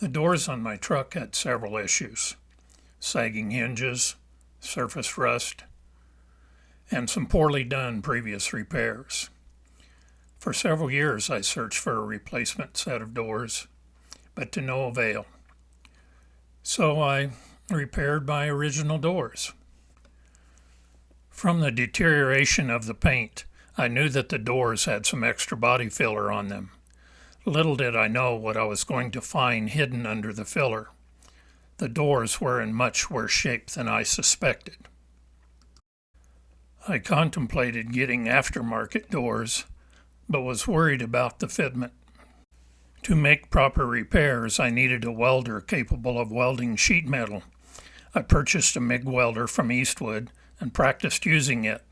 The doors on my truck had several issues: sagging hinges, surface rust, and some poorly done previous repairs. For several years I searched for a replacement set of doors, but to no avail. So I repaired my original doors. From the deterioration of the paint, I knew that the doors had some extra body filler on them. Little did I know what I was going to find hidden under the filler. The doors were in much worse shape than I suspected. I contemplated getting aftermarket doors, but was worried about the fitment. To make proper repairs, I needed a welder capable of welding sheet metal. I purchased a MIG welder from Eastwood and practiced using it.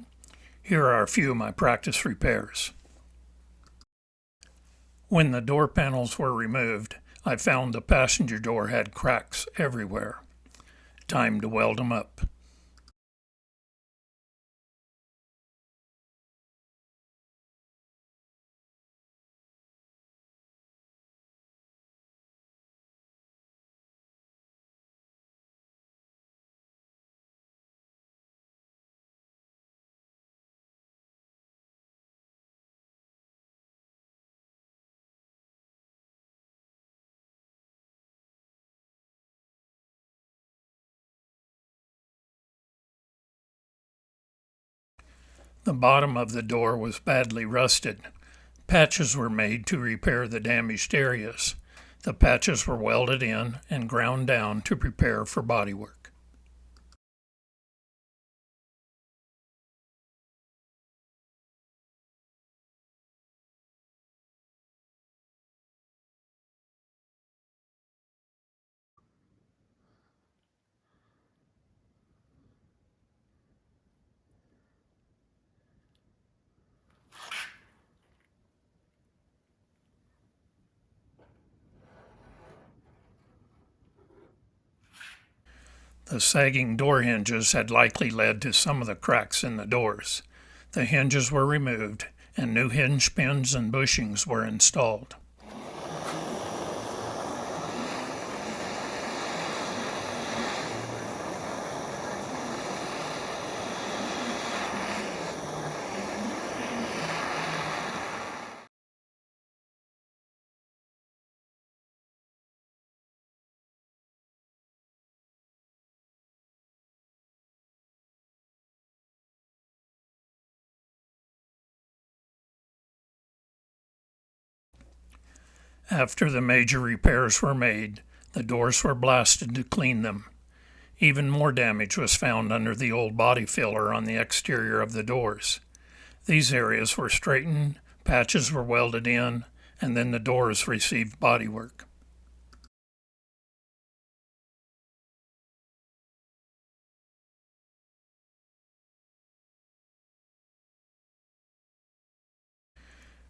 Here are a few of my practice repairs. When the door panels were removed, I found the passenger door had cracks everywhere. Time to weld them up. The bottom of the door was badly rusted. Patches were made to repair the damaged areas. The patches were welded in and ground down to prepare for bodywork. The sagging door hinges had likely led to some of the cracks in the doors. The hinges were removed and new hinge pins and bushings were installed. After the major repairs were made, the doors were blasted to clean them. Even more damage was found under the old body filler on the exterior of the doors. These areas were straightened, patches were welded in, and then the doors received bodywork.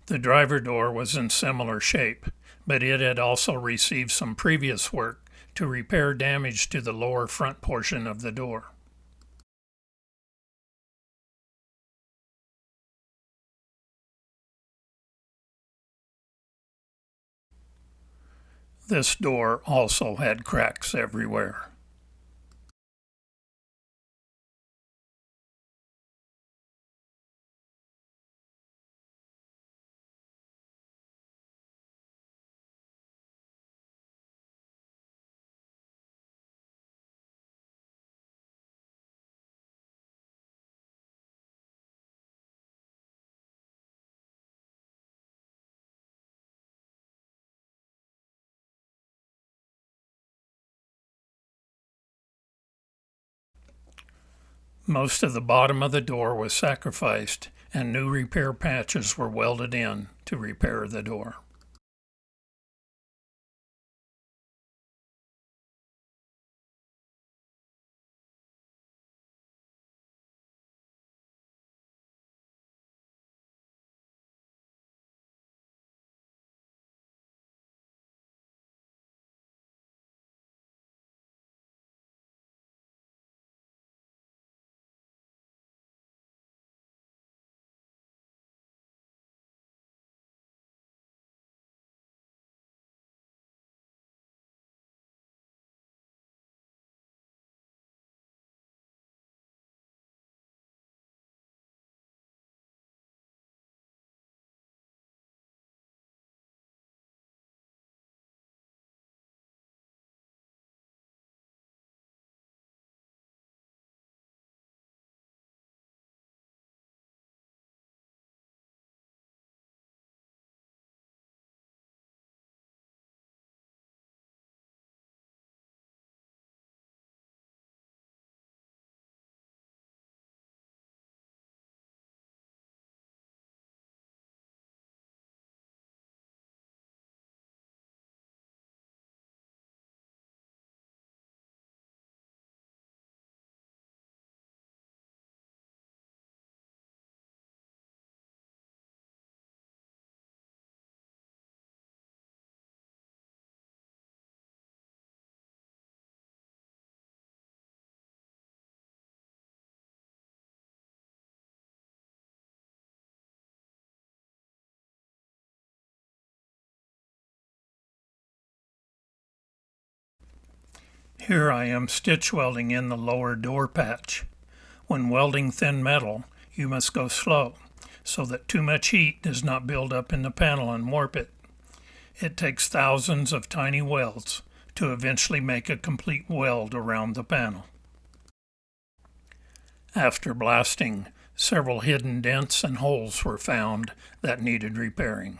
The driver door was in similar shape, but it had also received some previous work to repair damage to the lower front portion of the door. This door also had cracks everywhere. Most of the bottom of the door was sacrificed and new repair patches were welded in to repair the door. Here I am stitch welding in the lower door patch. When welding thin metal, you must go slow, so that too much heat does not build up in the panel and warp it. It takes thousands of tiny welds to eventually make a complete weld around the panel. After blasting, several hidden dents and holes were found that needed repairing.